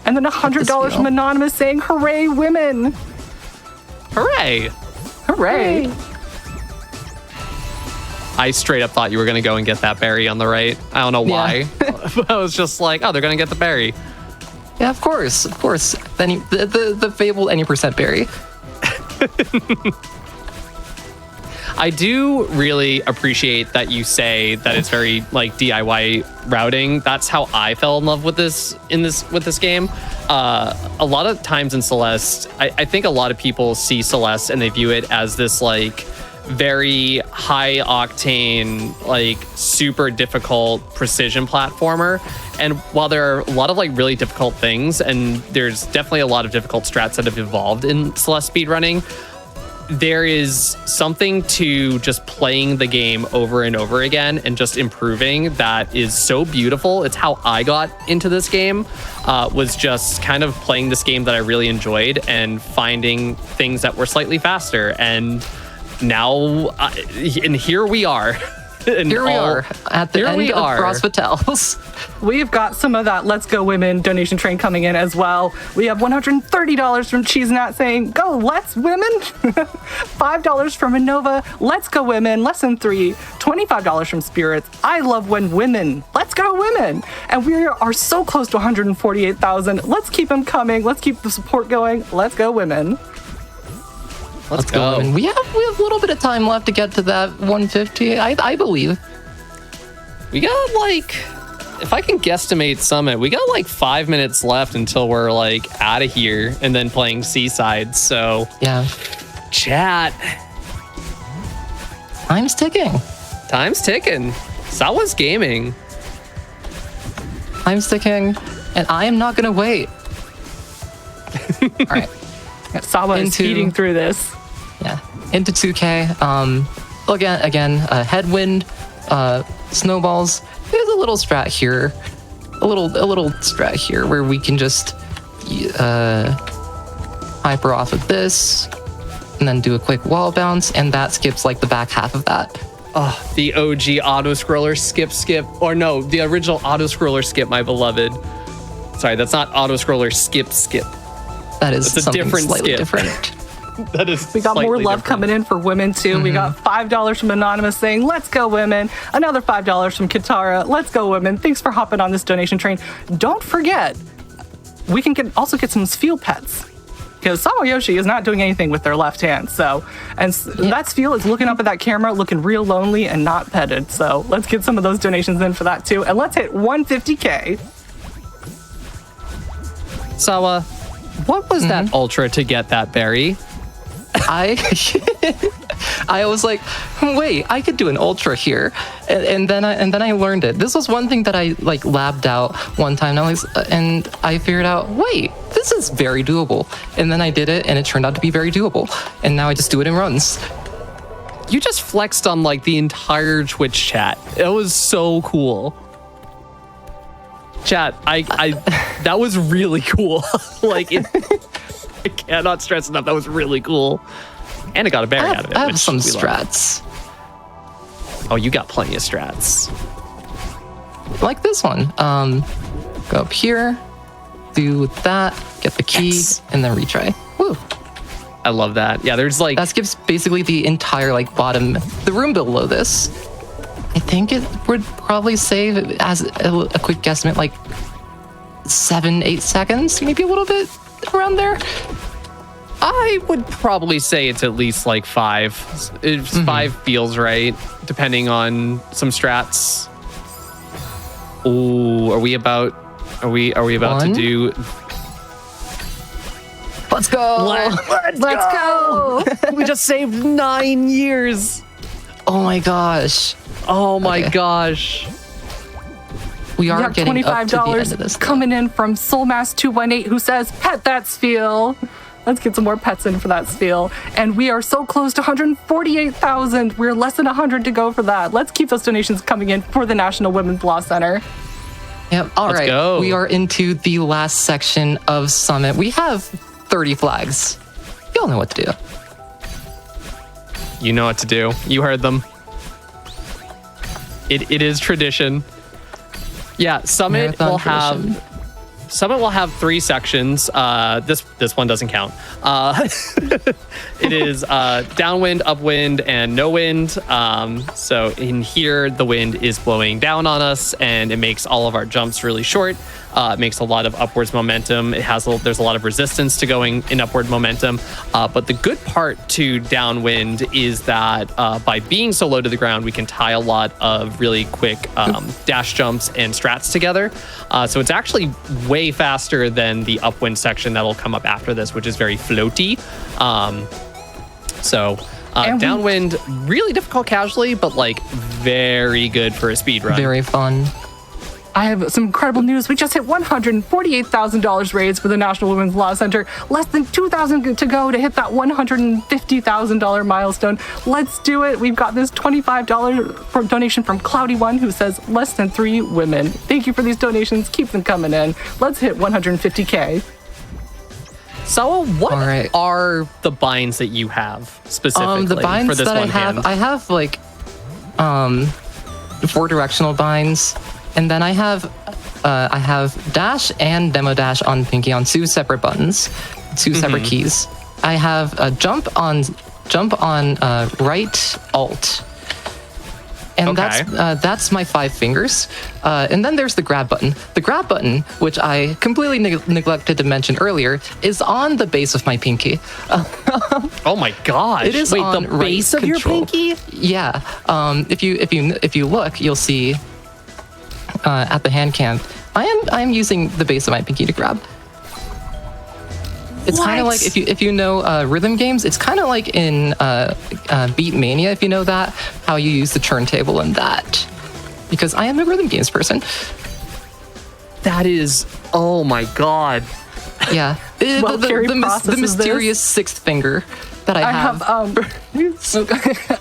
And then $100 from Anonymous saying, hooray, women. Hooray. Hooray. I straight up thought you were going to go and get that berry on the right. I don't know why. But I was just like, oh, they're going to get the berry. Yeah, of course. The fabled any percent berry. I do really appreciate that you say that it's very like DIY routing. That's how I fell in love with this game. A lot of times in Celeste, I think a lot of people see Celeste and they view it as this like very high octane, like super difficult precision platformer. And while there are a lot of like really difficult things, and there's definitely a lot of difficult strats that have evolved in Celeste speedrunning, there is something to just playing the game over and over again and just improving that is so beautiful. It's how I got into this game, was just kind of playing this game that I really enjoyed and finding things that were slightly faster. And now, and here we are. Here we are at the end of CrossFit. We've got some of that Let's Go Women donation train coming in as well. We have $130 from Cheese Nat saying, go, let's women. $5 from Innova, let's go women. Lesson 3, $25 from Spirits. I love when women. Let's go women. And we are so close to 148,000. Let's keep them coming. Let's keep the support going. Let's go women. Let's go. And we have a little bit of time left to get to that 150, I believe. We got like, if I can guesstimate Summit, we got like 5 minutes left until we're like out of here and then playing Seaside. So yeah, chat. Time's ticking. Time's ticking. Sawa's gaming. Time's ticking, and I am not gonna wait. All right. Sawa is speeding through this. Yeah, into 2K. Again, headwind, snowballs. There's a little strat here, a little strat here where we can just hyper off of this, and then do a quick wall bounce, and that skips like the back half of that. Oh, the OG auto scroller skip, or no, the original auto scroller skip, my beloved. Sorry, that's not auto scroller skip. That is It's a something different slightly skip. different. That is. We got more love coming in for women too. We got $5 from Anonymous saying, let's go women. Another $5 from Katara. Let's go women. Thanks for hopping on this donation train. Don't forget, we can also get some Sfeel pets. Because SawaYoshi is not doing anything with their left hand. So, that Sfeel is looking up at that camera, looking real lonely and not petted. So let's get some of those donations in for that too. And let's hit 150K. Sawa, what was that ultra to get that berry? I was like, wait, I could do an ultra here, and then I learned it. This was one thing that I like labbed out one time, and I figured out, wait, this is very doable. And then I did it, and it turned out to be very doable. And now I just do it in runs. You just flexed on like the entire Twitch chat. It was so cool. Chat, I that was really cool. I cannot stress enough. That was really cool. And I got a berry out of it. I have some strats. Oh, you got plenty of strats. Like this one. Go up here, do that, get the key, and then retry. Woo. I love that. Yeah, there's like... That skips basically the entire like bottom, the room below this. I think it would probably save, as a quick guesstimate, like 7-8 seconds, maybe a little bit around there. I would probably say it's at least like 5. 5 feels right, depending on some strats. Ooh, are we about to do... Let's go. Let's go. We just saved 9 years. Oh my gosh. Oh my Okay. gosh. We We are have getting up to the end $25 of this. coming in from Soulmass218 who says, pet that spiel. Let's get some more pets in for that spiel. And we are so close to 148,000. We're less than 100 to go for that. Let's keep those donations coming in for the National Women's Law Center. Yep. All Let's right. go. We are into the last section of Summit. We have 30 flags. Y'all know what to do. You know what to do. You heard them. It is tradition. Yeah, Summit Marathon will have tradition. Summit will have 3 sections. This one doesn't count. It is downwind, upwind, and no wind. So in here, the wind is blowing down on us, and it makes all of our jumps really short. It makes a lot of upwards momentum. There's a lot of resistance to going in upward momentum. But the good part to downwind is that by being so low to the ground, we can tie a lot of really quick dash jumps and strats together. So it's actually way faster than the upwind section that'll come up after this, which is very floaty. Downwind, really difficult casually, but like very good for a speed run. Very fun. I have some incredible news. We just hit $148,000 raised for the National Women's Law Center. Less than $2,000 to go to hit that $150,000 milestone. Let's do it. We've got this $25 donation from Cloudy One who says less than 3 women. Thank you for these donations. Keep them coming in. Let's hit 150K. So what All right. are the binds that you have specifically The binds for this that one hand? I have like 4 directional binds, and then I have dash and demo dash on Pinky on 2 separate buttons, 2 separate keys. I have a jump on right alt, and Okay. that's my 5 fingers. And then there's the grab button. The grab button, which I completely neglected to mention earlier, is on the base of my pinky. Oh my gosh! It is Wait, on the right base of your control. pinky? Yeah. If you look, you'll see at the hand cam, I am using the base of my pinky to grab. It's kind of What? like if you know rhythm games, it's kind of like in Beat Mania, if you know that, how you use the turntable in that. Because I am a rhythm games person. That is, oh my god! Yeah. Well, Carrie the processes mysterious 6th finger that I have.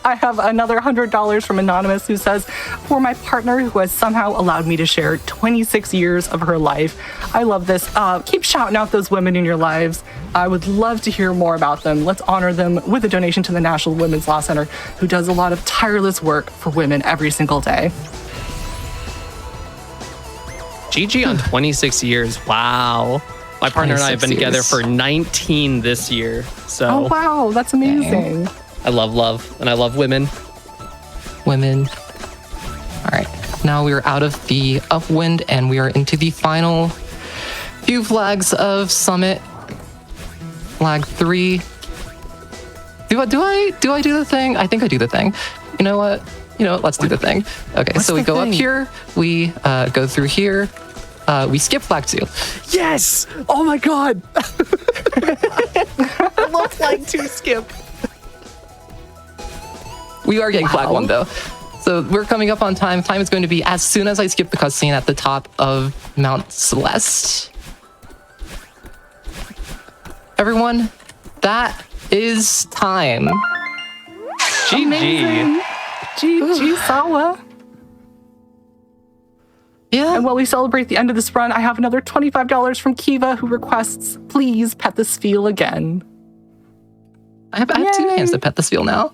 I have another $100 from Anonymous who says, for my partner who has somehow allowed me to share 26 years of her life. I love this. Keep shouting out those women in your lives. I would love to hear more about them. Let's honor them with a donation to the National Women's Law Center, who does a lot of tireless work for women every single day. GG on 26 years. Wow. My partner and I have been 26 together years. for 19 this year. So Oh, wow. That's amazing. I love love and I love women. Women. All right. Now we are out of the upwind and we are into the final few flags of Summit. Flag 3. Do I do the thing? I think I do the thing. You know what? Let's do the thing. Okay, What's so we the go up thing? here. We go through here. We skip flag 2. Yes! Oh my god! I love flag 2 skip. We are getting flag 1 though. So we're coming up on time. Time is going to be as soon as I skip the cutscene at the top of Mount Celeste. Everyone, that is time. GG. GG, Sawa. Yeah. And while we celebrate the end of this run, I have another $25 from Kiva who requests, please pet the Spheal again. I have 2 Yay. hands to pet the Spheal now.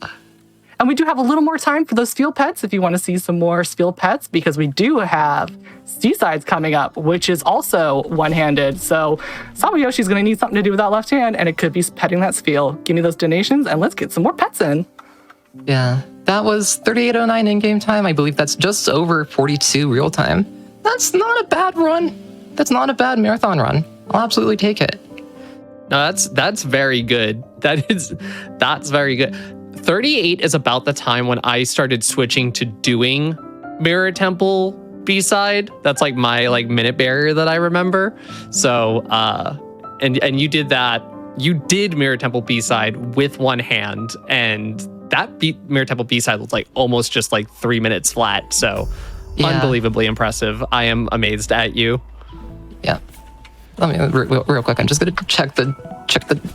And we do have a little more time for those Spheal pets if you want to see some more Spheal pets, because we do have Seasides coming up, which is also one-handed. So SawaYoshi's going to need something to do with that left hand, and it could be petting that Spheal. Give me those donations, and let's get some more pets in. Yeah. That was 38:09 in-game time. I believe that's just over 42 real time. That's not a bad run. That's not a bad marathon run. I'll absolutely take it. No, that's very good. That's very good. 38 is about the time when I started switching to doing Mirror Temple B-side. That's like my minute barrier that I remember. So and you did that you did Mirror Temple B-side with one hand, and that Mirror Temple B-side was like almost just like 3 minutes flat. So unbelievably impressive. I am amazed at you. Yeah. Let me real quick. I'm just gonna check the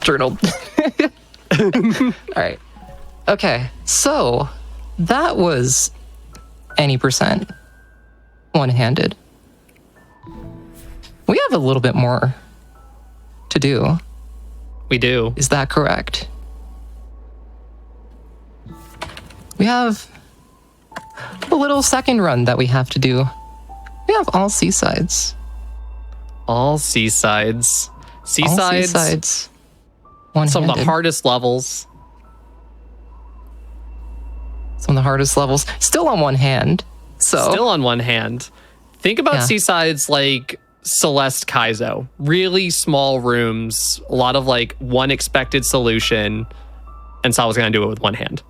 journal. All right. Okay. So that was any percent one-handed. We have a little bit more to do. We do. Is that correct? We have a little second run that we have to do. We have all C-sides. All C-sides. All C-sides. C-sides. Some of the One-handed. hardest levels. Some of the hardest levels. Still on one hand. So Still on one hand. Think about C-sides like Celeste Kaizo. Really small rooms. A lot of like one expected solution. And Sawa's going to do it with one hand.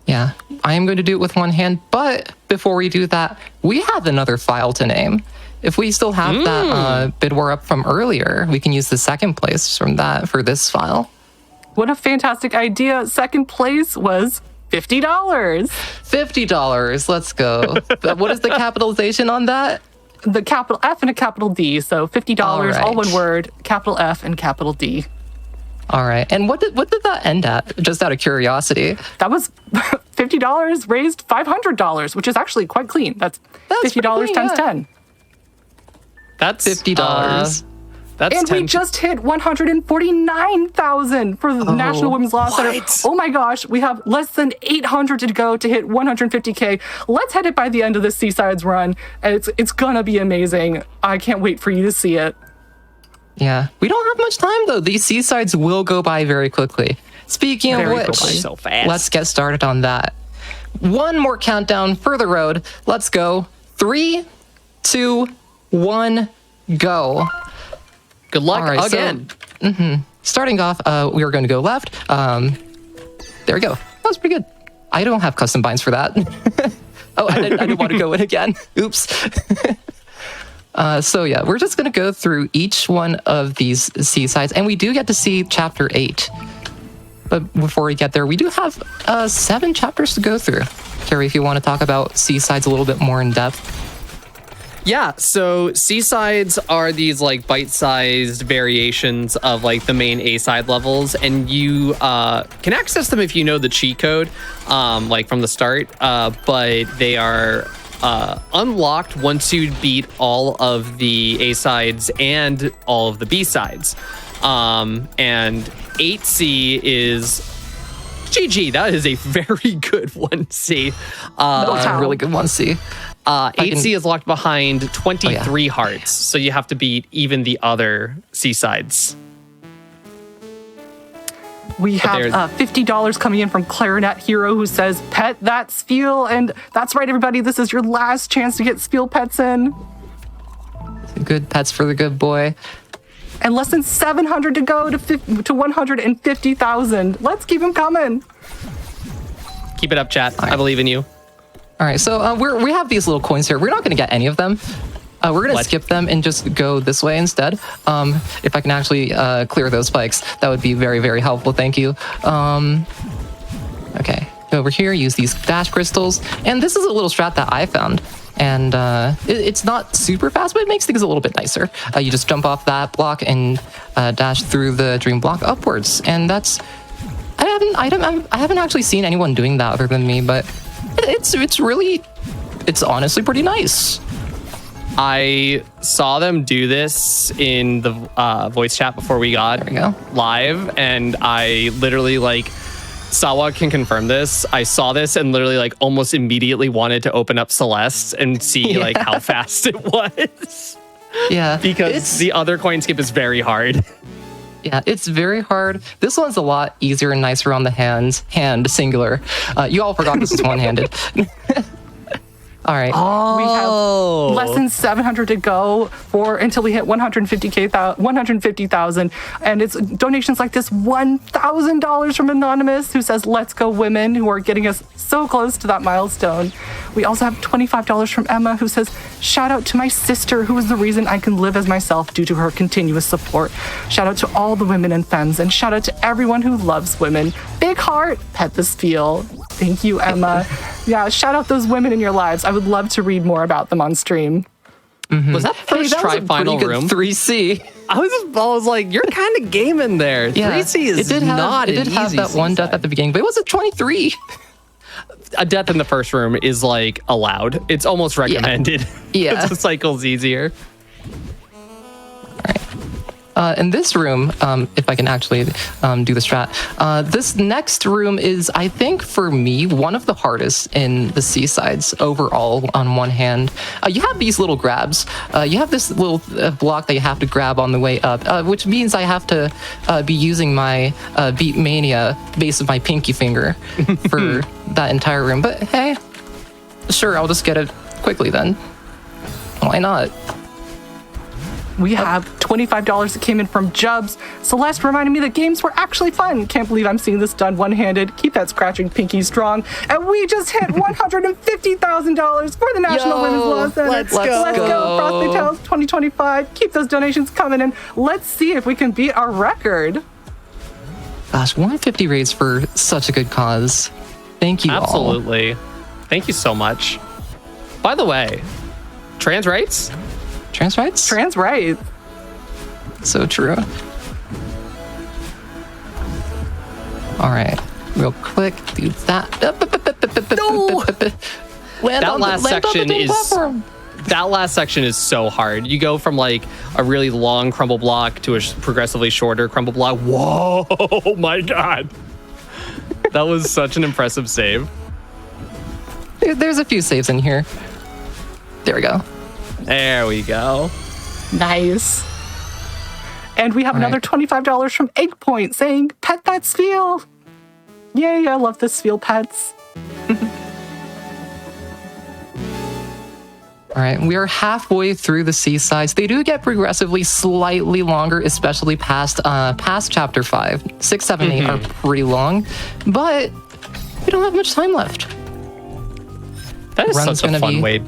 yeah, I am going to do it with one hand. But before we do that, we have another file to name. If we still have that bid war up from earlier, we can use the second place from that for this file. What a fantastic idea. Second place was $50. $50. Let's go. What is the capitalization on that? The capital F and a capital D. So $50, All right. all one word, capital F and capital D. All right. And what did that end at? Just out of curiosity. That was $50 raised $500, which is actually quite clean. That's $50 pretty clean, times yeah. 10. $50. That's that's And 10. we just hit 149,000 for the National Women's Law Center. Oh my gosh, we have less than 800 to go to hit 150K. Let's hit it by the end of this Seasides run. It's gonna be amazing. I can't wait for you to see it. Yeah. We don't have much time, though. These C-sides will go by very quickly. Speaking of Very which, quickly. So fast. let's get started on that. One more countdown for the road. Let's go. 3, 2, 1, go. Good luck All right, again. Starting off, we are going to go left. There we go. That was pretty good. I don't have custom binds for that. Oh, I didn't want to go in again. Oops. So yeah, we're just going to go through each one of these C-sides, and we do get to see chapter 8. But before we get there, we do have 7 chapters to go through. Carrie, if you want to talk about C-sides a little bit more in depth. Yeah, so C-sides are these like bite-sized variations of like the main A-side levels, and you can access them if you know the cheat code, like from the start, but they are unlocked once you beat all of the A-sides and all of the B-sides. And 8C is GG. That is a very good 1C. A really good one, C. 8C is locked behind 23 hearts, so you have to beat even the other C-sides. We have $50 coming in from Clarinet Hero, who says, "Pet that Spiel." And that's right, everybody. This is your last chance to get Spiel pets in. Good pets for the good boy. And less than 700 to go to 150,000. Let's keep them coming. Keep it up, chat. I believe in you. All right, so we have these little coins here. We're not going to get any of them. We're going to skip them and just go this way instead. If I can actually clear those spikes, that would be very, very helpful. Thank you. Okay, go over here, use these dash crystals. And this is a little strat that I found. And it's not super fast, but it makes things a little bit nicer. You just jump off that block and dash through the dream block upwards. And that's... I haven't actually seen anyone doing that other than me, but it's honestly pretty nice. I saw them do this in the voice chat before we got live, and I literally, like, Sawa can confirm this. I saw this and literally, like, almost immediately wanted to open up Celeste and see, like, how fast it was. Yeah. Because the other coin skip is very hard. Yeah, it's very hard. This one's a lot easier and nicer on the hand singular. You all forgot this is one-handed. All right. Oh. We have less than 700 to go until we hit 150,000. And it's donations like this $1,000 from Anonymous, who says, "Let's go women," who are getting us so close to that milestone. We also have $25 from Emma, who says, "Shout out to my sister, who is the reason I can live as myself due to her continuous support. Shout out to all the women and femmes, and shout out to everyone who loves women. Big heart, pet this feel." Thank you, Emma. Yeah, shout out those women in your lives. I would love to read more about them on stream. Was that the first That was a tri-final pretty good room? 3C. I was like, you're kind of gaming there. Yeah, 3C is not it did an have easy that one death seaside. at the beginning, but it was a 23. A death in the first room is like allowed. It's almost recommended. Yeah. The cycle's easier. In this room, if I can actually do the strat, this next room is, I think, for me, one of the hardest in the seasides overall. On one hand, you have these little grabs. You have this little block that you have to grab on the way up, which means I have to be using my Beat Mania base of my pinky finger for that entire room. But hey, sure, I'll just get it quickly then. Why not? We have $25 that came in from Jubs. Celeste reminded me that games were actually fun. Can't believe I'm seeing this done one-handed. Keep that scratching pinky strong. And we just hit $150,000 for the National Women's Law Center. Let's Let's go. Frosty Tales 2025. Keep those donations coming in. Let's see if we can beat our record. Gosh, 150 raids for such a good cause. Thank you all. Absolutely. Thank you so much. By the way, trans rights? Trans rights? Trans right. So true. All right, real quick, do that. No! Land That on last land on the section dang is- platform. That last section is so hard. You go from like a really long crumble block to a progressively shorter crumble block. Whoa, my God. That was such an impressive save. There's a few saves in here. There we go. There we go. Nice. And we have All another right. $25 from Egg Point saying, "Pet that Spiel." Yay, I love the Spiel pets. All right, we are halfway through the seasides. They do get progressively slightly longer, especially past chapter 5. 6, 7, 8 are pretty long, but we don't have much time left. That is Run's such a gonna fun be way.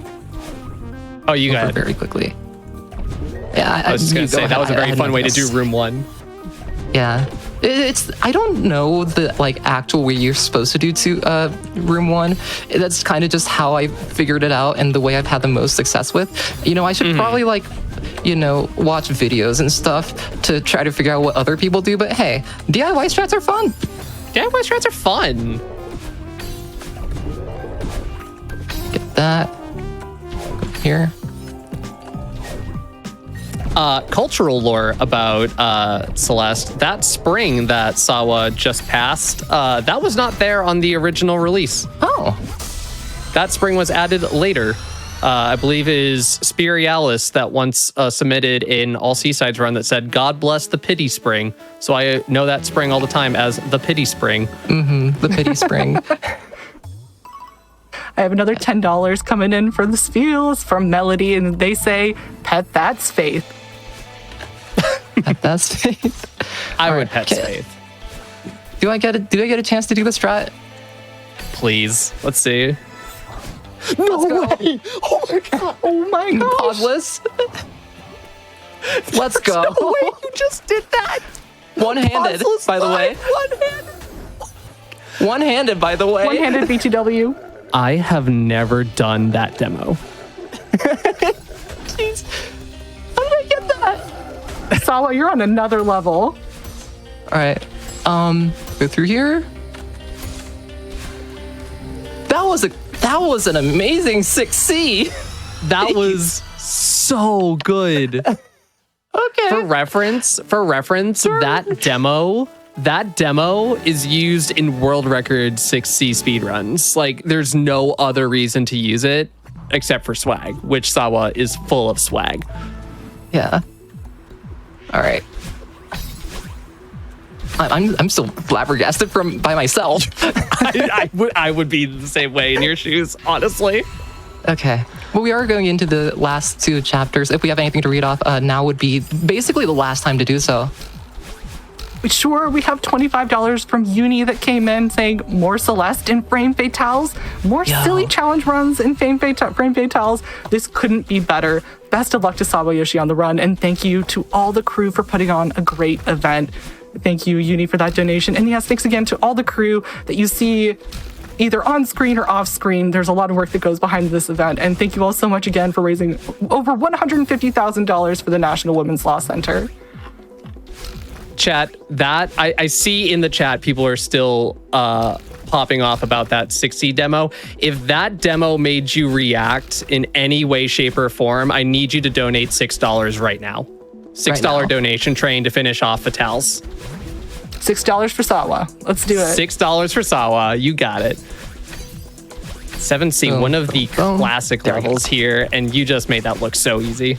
Oh, you got Over it. very quickly. Yeah, I was just you going to go say, that was a ahead, very I fun way to guess. do room 1. Yeah, it's I don't know the like actual way you're supposed to do to room 1. That's kind of just how I figured it out and the way I've had the most success with. You know, I should probably like, you know, watch videos and stuff to try to figure out what other people do. But hey, DIY strats are fun. DIY strats are fun. Get that here. Cultural lore about Celeste. That spring that Sawa just passed, that was not there on the original release. Oh, That spring was added later. I believe is Spirialis that once submitted in All Seasides run that said, "God bless the pity spring." So I know that spring all the time as the pity spring. the pity spring. I have another $10 coming in for the Spiels from Melody, and they say, "Pet that's faith." That's faith. I All would right, pet okay. Faith. Do I get a chance to do the strat? Please. Let's see. No way! Oh my god! Oh my gosh! Podless. Let's go. No way! You just did that. One-handed, Podless by the way. One-handed. One-handed, by the way. One-handed BTW. I have never done that demo. Jeez. How did I get that? Sawa, you're on another level. All right. Go through here. That was an amazing 6C. That was so good. Okay. For reference, that demo is used in world record 6C speedruns. Like, there's no other reason to use it except for swag, which Sawa is full of swag. Yeah. All right. I'm still flabbergasted by myself. I would be the same way in your shoes, honestly. Okay. Well, we are going into the last 2 chapters. If we have anything to read off, now would be basically the last time to do so. Sure, we have $25 from Uni that came in saying more Celeste in Frame Fatales, more silly challenge runs in Frame Fatales. This couldn't be better. Best of luck to SawaYoshi on the run, and thank you to all the crew for putting on a great event. Thank you, Uni, for that donation. And yes, thanks again to all the crew that you see either on screen or off screen. There's a lot of work that goes behind this event. And thank you all so much again for raising over $150,000 for the National Women's Law Center. Chat, that I see in the chat, people are still popping off about that 60 demo. If that demo made you react in any way, shape, or form, I need you to donate $6 right now. $6 donation train to finish off Fatales. $6 for Sawa. Let's do it. $6 for Sawa. You got it. 7C, one of the classic levels here, and you just made that look so easy.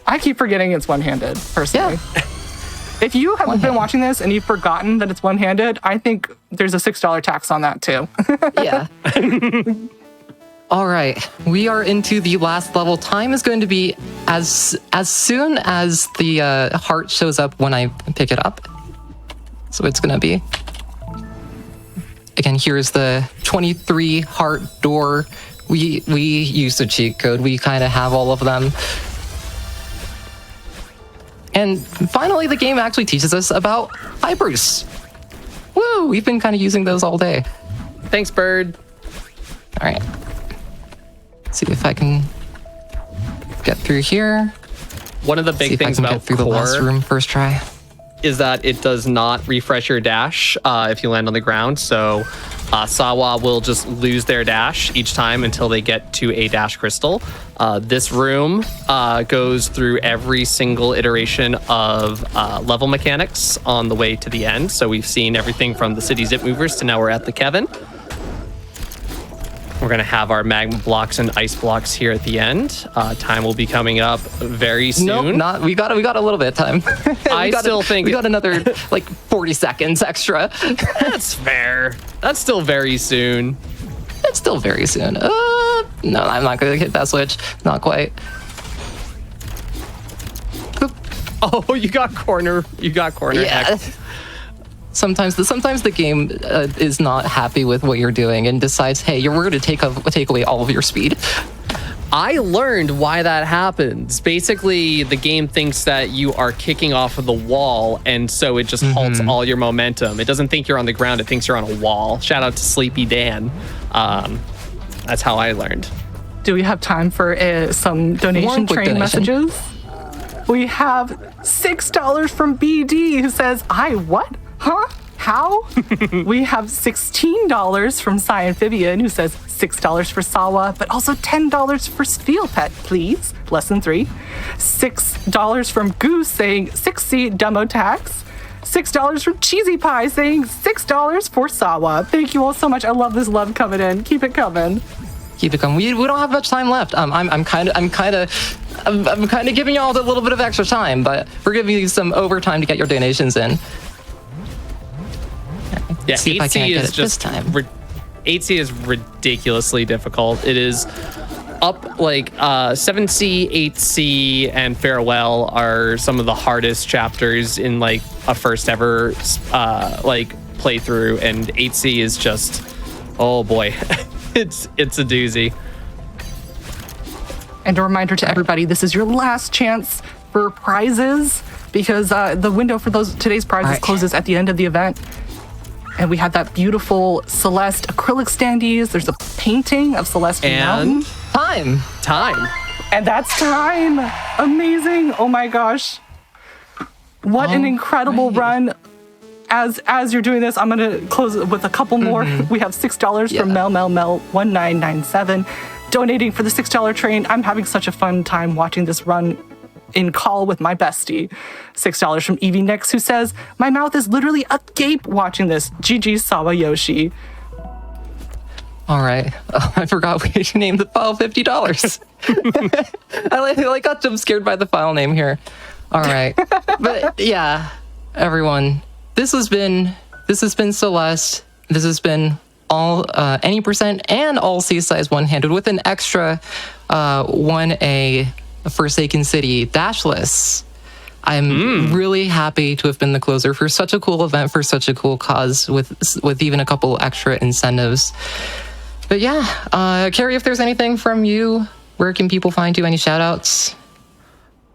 I keep forgetting it's one-handed, personally. Yeah. If you have been watching this and you've forgotten that it's one-handed, I think there's a $6 tax on that too. Yeah. All right, we are into the last level. Time is going to be as soon as the heart shows up when I pick it up. So it's going to be, again, here's the 23 heart door. We use the cheat code. We kind of have all of them. And finally, the game actually teaches us about hypers. Woo, we've been kind of using those all day. Thanks, Bird. All right. See if I can get through here. One of the big things about get through the last room first try is that it does not refresh your dash if you land on the ground. So Sawa will just lose their dash each time until they get to a dash crystal. This room goes through every single iteration of level mechanics on the way to the end. So we've seen everything from the city zip movers to now we're at the Kevin. We're going to have our magma blocks and ice blocks here at the end. Time will be coming up very soon. Nope, not. We got a little bit of time. I still think we got another like 40 seconds extra. That's fair. That's still very soon. It's still very soon. No, I'm not going to hit that switch. Not quite. Oh, you got corner. You got corner. Yeah. Sometimes the game is not happy with what you're doing and decides, hey, we're going to take away all of your speed. I learned why that happens. Basically, the game thinks that you are kicking off of the wall, and so it just halts all your momentum. It doesn't think you're on the ground. It thinks you're on a wall. Shout out to Sleepy Dan. That's how I learned. Do we have time for some donation train messages? We have $6 from BD who says, what? Huh? How? We have $16 from Sciamphibian who says $6 for Sawa, but also $10 for Steel Pet, please. Lesson 3. $6 from Goose saying 6C demo tax. $6 from Cheesy Pie saying $6 for Sawa. Thank you all so much. I love this love coming in. Keep it coming. Keep it coming. We don't have much time left. I'm kind of giving y'all a little bit of extra time, but we're giving you some overtime to get your donations in. Yeah, see if I can't get it just this time. 8C is ridiculously difficult. It is up like 7C, 8C, and Farewell are some of the hardest chapters in like a first ever like playthrough, and 8C is just, oh boy, it's a doozy. And a reminder to everybody, this is your last chance for prizes because the window for today's prizes closes at the end of the event. And we have that beautiful Celeste acrylic standees. There's a painting of Celeste and Mountain. Time. And that's time. Amazing. Oh my gosh. What an incredible run. As you're doing this, I'm going to close with a couple more. We have $6 from Mel1997 donating for the $6 train. I'm having such a fun time watching this run in call with my bestie. $6 from Evie Nix, who says, my mouth is literally agape watching this. GG SawaYoshi. All right. Oh, I forgot we named the file $50. I got jump scared by the file name here. All right. But yeah, everyone, this has been Celeste. This has been all any percent and all C-size one-handed with an extra 1A Forsaken City dashless. I'm really happy to have been the closer for such a cool event, for such a cool cause, with even a couple extra incentives. But yeah, Carrie, if there's anything from you, where can people find you? Any shout outs?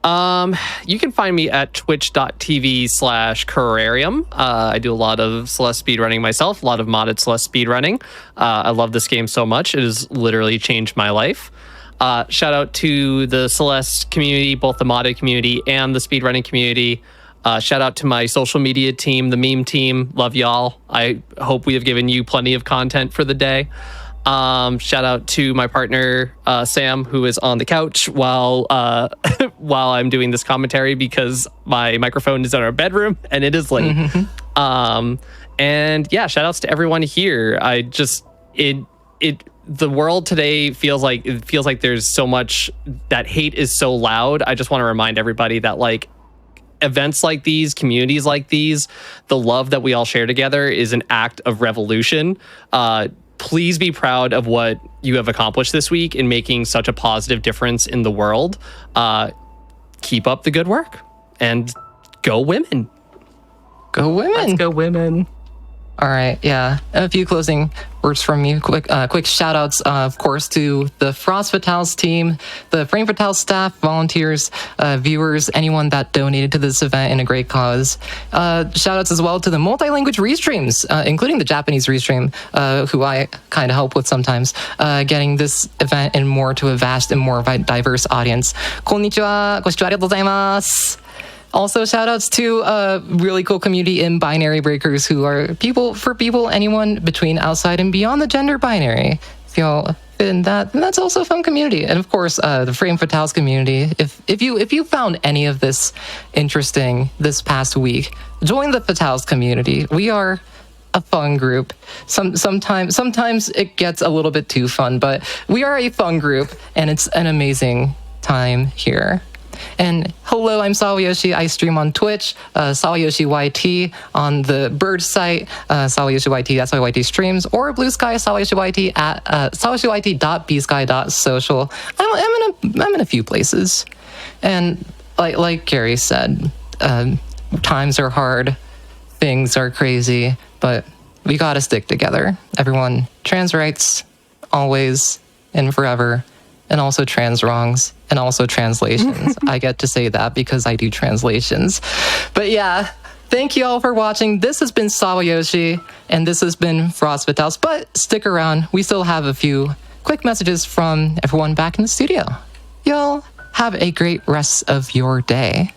You can find me at twitch.tv/carrarium. I do a lot of Celeste speedrunning myself, a lot of modded Celeste speedrunning. I love this game so much. It has literally changed my life. Shout out to the Celeste community, both the modded community and the speedrunning community. Shout out to my social media team, the meme team. Love y'all. I hope we have given you plenty of content for the day. Shout out to my partner, Sam, who is on the couch while I'm doing this commentary because my microphone is in our bedroom and it is late. And yeah, shout outs to everyone here. The world today feels like there's so much that hate is so loud. I just want to remind everybody that like events like these, communities like these, the love that we all share together is an act of revolution. Please be proud of what you have accomplished this week in making such a positive difference in the world. Keep up the good work and go women. Go women. Let's go women. All right, yeah. A few closing words from me. Quick shout outs, of course, to the Frost Fatales team, the Frame Fatale staff, volunteers, viewers, anyone that donated to this event in a great cause. Shout outs as well to the multi-language restreams, including the Japanese restream, who I kind of help with sometimes, getting this event and more to a vast and more diverse audience. Konnichiwa, goshito arigatou gozaimasu. Also, shout outs to a really cool community in Binary Breakers, who are anyone between outside and beyond the gender binary. If y'all fit in that, then that's also a fun community. And of course, the Frame Fatales community. If you found any of this interesting this past week, join the Fatales community. We are a fun group. Sometimes it gets a little bit too fun, but we are a fun group, and it's an amazing time here. And hello, I'm SawaYoshi. I stream on Twitch, SawaYoshi YT, on the Bird site, SawaYoshi YT, that's SawaYT streams, or Blue Sky, SawaYoshi YT at SawaYoshi.bsky.social. I'm in a few places. And like Gary said, times are hard, things are crazy, but we gotta stick together. Everyone, trans rights, always and forever. And also trans wrongs, and also translations. I get to say that because I do translations. But yeah, thank you all for watching. This has been SawaYoshi, and this has been Frost Fatales. But stick around, we still have a few quick messages from everyone back in the studio. Y'all have a great rest of your day.